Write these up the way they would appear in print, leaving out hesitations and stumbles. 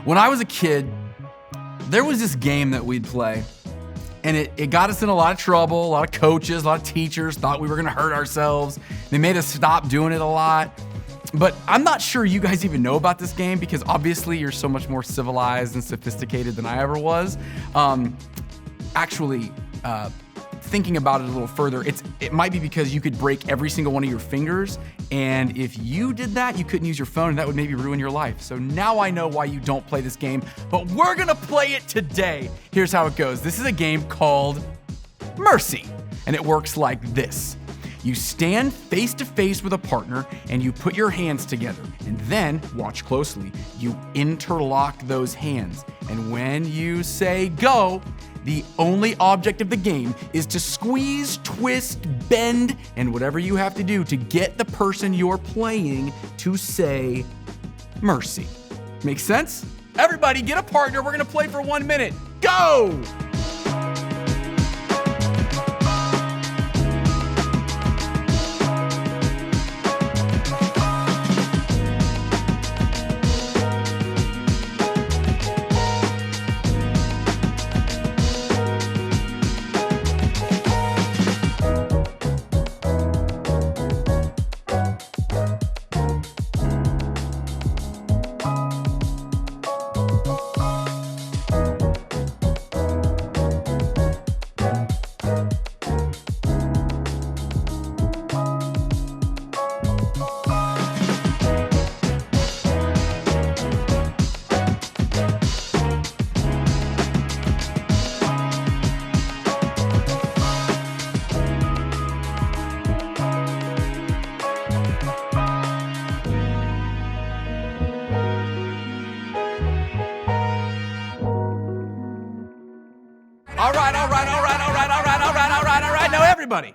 When I was a kid, there was this game that we'd play, and it got us in a lot of trouble. A lot of coaches, a lot of teachers thought we were gonna hurt ourselves. They made us stop doing it a lot. But I'm not sure you guys even know about this game because obviously you're so much more civilized and sophisticated than I ever was. Thinking about it a little further, it might be because you could break every single one of your fingers, and if you did that, you couldn't use your phone, and that would maybe ruin your life. So now I know why you don't play this game, but we're gonna play it today. Here's how it goes. This is a game called Mercy, and it works like this. You stand face to face with a partner and you put your hands together, and then, watch closely, you interlock those hands. And when you say go, the only object of the game is to squeeze, twist, bend, and whatever you have to do to get the person you're playing to say mercy. Make sense? Everybody get a partner. We're gonna play for 1 minute. Go! All right. Now everybody,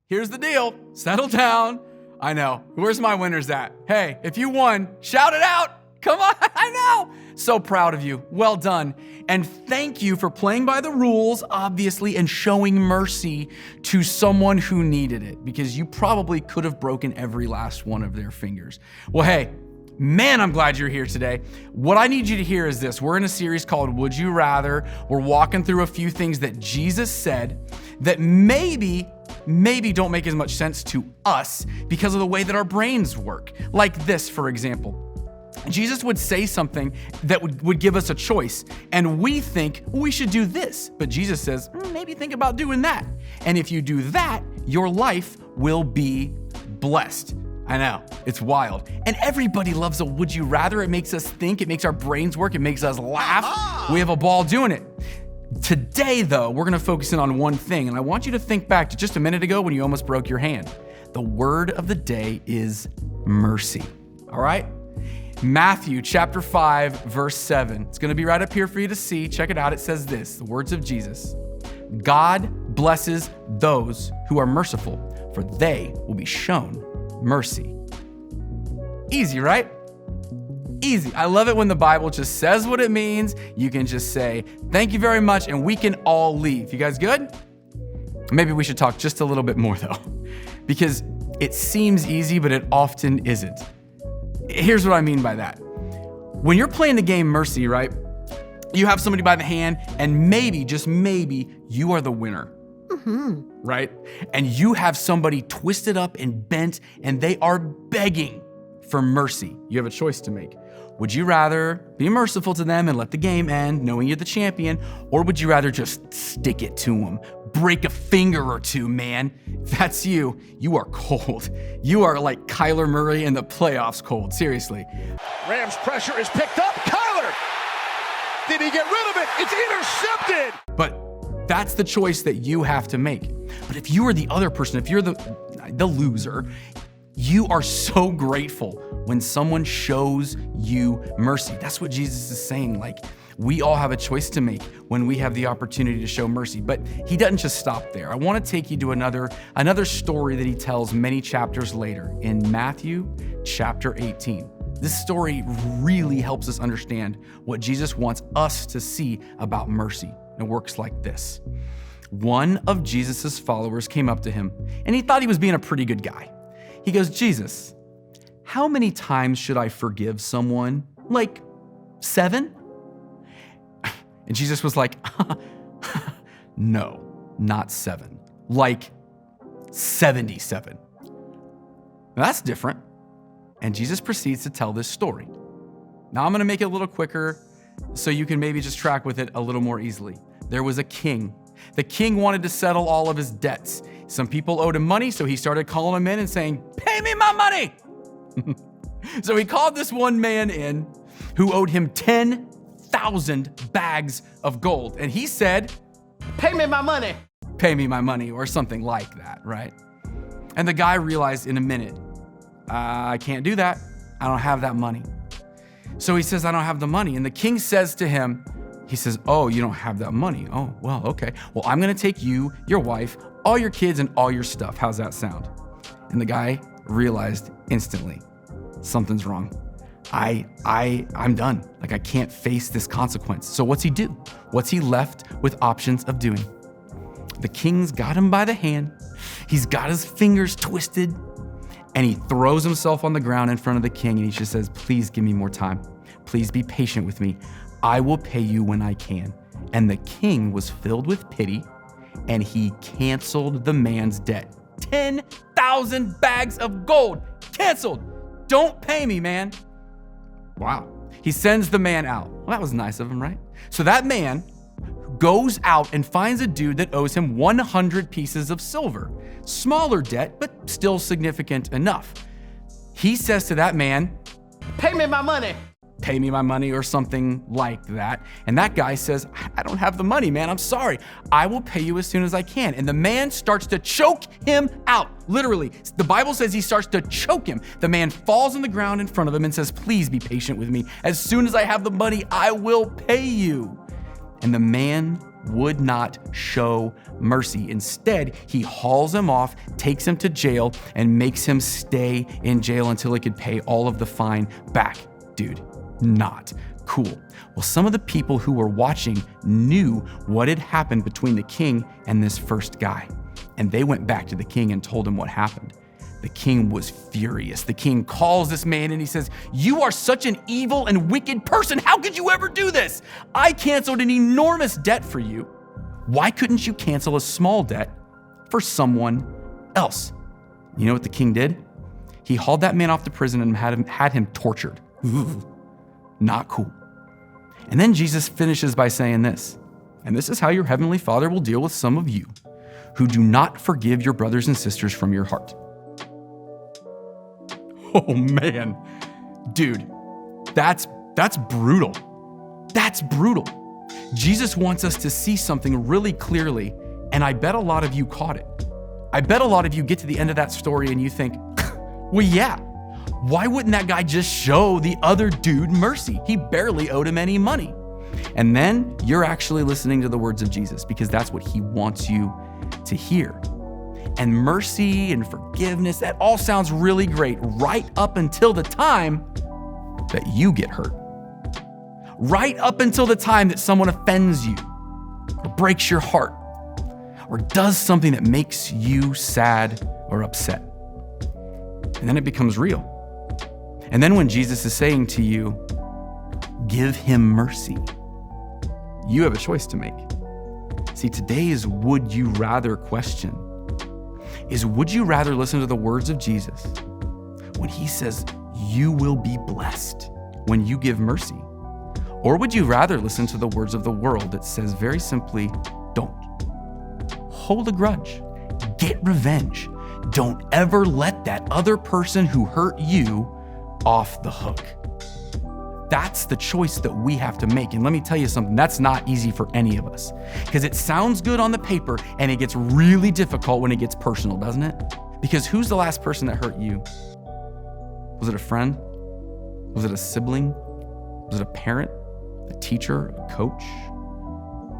here's the deal. Settle down. I know. Where's my winners at? Hey, if you won, shout it out. Come on, I know. So proud of you. Well done. And thank you for playing by the rules, obviously, and showing mercy to someone who needed it, because you probably could have broken every last one of their fingers. Well, hey, man, I'm glad you're here today. What I need you to hear is this. We're in a series called Would You Rather. We're walking through a few things that Jesus said that maybe don't make as much sense to us because of the way that our brains work. Like this, for example. Jesus would say something that would give us a choice, and we think we should do this. But Jesus says, maybe think about doing that. And if you do that, your life will be blessed. I know, it's wild. And everybody loves a would you rather. It makes us think, it makes our brains work, it makes us laugh. We have a ball doing it. Today, though, we're gonna focus in on one thing, and I want you to think back to just a minute ago when you almost broke your hand. The word of the day is mercy, all right? Matthew chapter 5, verse 7. It's gonna be right up here for you to see. Check it out, it says this, the words of Jesus. God blesses those who are merciful, for they will be shown mercy. Easy, right? Easy. I love it when the Bible just says what it means. You can just say, thank you very much, and we can all leave. You guys good? Maybe we should talk just a little bit more though, because it seems easy, but it often isn't. Here's what I mean by that. When you're playing the game Mercy, right? You have somebody by the hand, and maybe, just maybe, you are the winner. Right? And you have somebody twisted up and bent, and they are begging for mercy. You have a choice to make. Would you rather be merciful to them and let the game end, knowing you're the champion, or would you rather just stick it to them? Break a finger or two, man. If that's you, you are cold. You are like Kyler Murray in the playoffs cold, seriously. Rams pressure is picked up. Kyler! Did he get rid of it? It's intercepted! But that's the choice that you have to make. But if you are the other person, if you're the loser, you are so grateful when someone shows you mercy. That's what Jesus is saying. Like, we all have a choice to make when we have the opportunity to show mercy. But he doesn't just stop there. I want to take you to another story that he tells many chapters later in Matthew chapter 18. This story really helps us understand what Jesus wants us to see about mercy. It works like this. One of Jesus's followers came up to him, and he thought he was being a pretty good guy. He goes, Jesus, how many times should I forgive someone? Like 7? And Jesus was like, no, not 7, like 77. Now that's different. And Jesus proceeds to tell this story. Now I'm going to make it a little quicker so you can maybe just track with it a little more easily. There was a king. The king wanted to settle all of his debts. Some people owed him money, so he started calling them in and saying, pay me my money. So he called this one man in who owed him 10,000 bags of gold. And he said, pay me my money. Pay me my money, or something like that, right? And the guy realized in a minute, I can't do that. I don't have that money. So he says, I don't have the money. And the king says to him, he says, oh, you don't have that money. Oh, well, okay. Well, I'm going to take you, your wife, all your kids, and all your stuff. How's that sound? And the guy realized instantly, something's wrong. I'm done. Like, I can't face this consequence. So what's he do? What's he left with options of doing? The king's got him by the hand. He's got his fingers twisted, and he throws himself on the ground in front of the king, and he just says, please give me more time. Please be patient with me. I will pay you when I can. And the king was filled with pity, and he canceled the man's debt. 10,000 bags of gold canceled. Don't pay me, man. Wow. He sends the man out. Well, that was nice of him, right? So that man goes out and finds a dude that owes him 100 pieces of silver. Smaller debt, but still significant enough. He says to that man, pay me my money. Pay me my money, or something like that. And that guy says, I don't have the money, man. I'm sorry. I will pay you as soon as I can. And the man starts to choke him out. Literally, the Bible says he starts to choke him. The man falls on the ground in front of him and says, please be patient with me. As soon as I have the money, I will pay you. And the man would not show mercy. Instead, he hauls him off, takes him to jail, and makes him stay in jail until he could pay all of the fine back. Dude, not cool. Well, some of the people who were watching knew what had happened between the king and this first guy. And they went back to the king and told him what happened. The king was furious. The king calls this man and he says, you are such an evil and wicked person. How could you ever do this? I canceled an enormous debt for you. Why couldn't you cancel a small debt for someone else? You know what the king did? He hauled that man off to prison and had him tortured. Ooh, not cool. And then Jesus finishes by saying this, and this is how your heavenly Father will deal with some of you who do not forgive your brothers and sisters from your heart. Oh man, dude, that's brutal. That's brutal. Jesus wants us to see something really clearly, and I bet a lot of you caught it. I bet a lot of you get to the end of that story and you think, well, yeah, why wouldn't that guy just show the other dude mercy? He barely owed him any money. And then you're actually listening to the words of Jesus, because that's what he wants you to hear. And mercy and forgiveness, that all sounds really great right up until the time that you get hurt. Right up until the time that someone offends you, or breaks your heart, or does something that makes you sad or upset. And then it becomes real. And then when Jesus is saying to you, give him mercy, you have a choice to make. See, today's would you rather question is, would you rather listen to the words of Jesus when he says you will be blessed when you give mercy? Or would you rather listen to the words of the world that says very simply, don't. Hold a grudge. Get revenge. Don't ever let that other person who hurt you off the hook. That's the choice that we have to make. And let me tell you something, that's not easy for any of us, because it sounds good on the paper and it gets really difficult when it gets personal, doesn't it? Because who's the last person that hurt you? Was it a friend? Was it a sibling? Was it a parent, a teacher, a coach?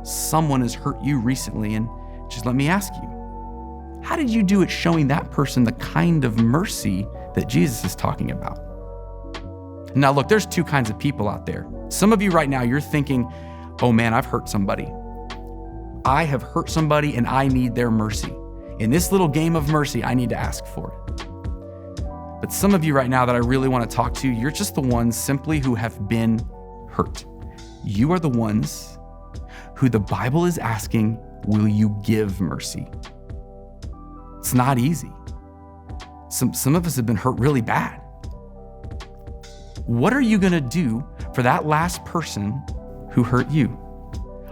Someone has hurt you recently, and just let me ask you, how did you do at showing that person the kind of mercy that Jesus is talking about? Now look, there's two kinds of people out there. Some of you right now, you're thinking, oh man, I've hurt somebody. I have hurt somebody and I need their mercy. In this little game of mercy, I need to ask for it. But some of you right now that I really want to talk to, you're just the ones simply who have been hurt. You are the ones who the Bible is asking, will you give mercy? It's not easy. Some of us have been hurt really bad. What are you gonna do for that last person who hurt you?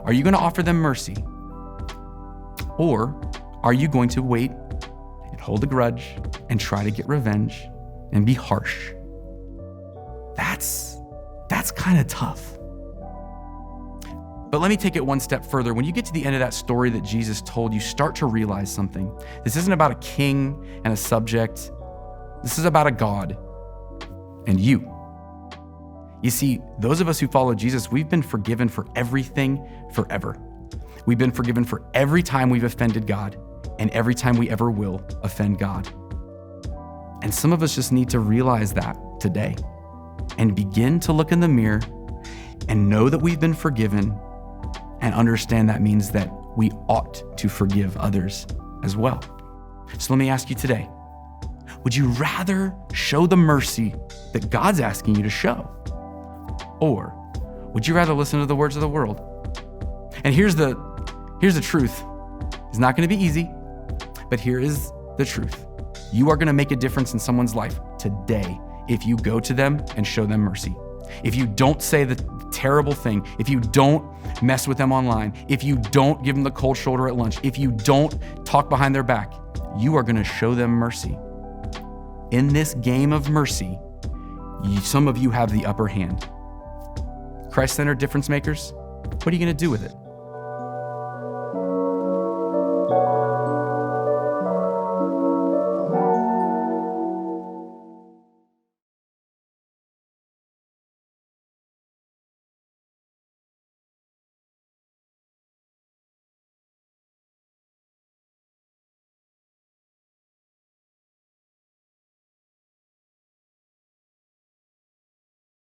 Are you gonna offer them mercy? Or are you going to wait and hold a grudge and try to get revenge and be harsh? That's kind of tough. But let me take it one step further. When you get to the end of that story that Jesus told, you start to realize something. This isn't about a king and a subject. This is about a God and you. You see, those of us who follow Jesus, we've been forgiven for everything forever. We've been forgiven for every time we've offended God and every time we ever will offend God. And some of us just need to realize that today and begin to look in the mirror and know that we've been forgiven and understand that means that we ought to forgive others as well. So let me ask you today, would you rather show the mercy that God's asking you to show? Or would you rather listen to the words of the world? And here's the truth. It's not gonna be easy, but here is the truth. You are gonna make a difference in someone's life today if you go to them and show them mercy. If you don't say the terrible thing, if you don't mess with them online, if you don't give them the cold shoulder at lunch, if you don't talk behind their back, you are gonna show them mercy. In this game of mercy, some of you have the upper hand. Christ-centered difference makers, what are you gonna do with it?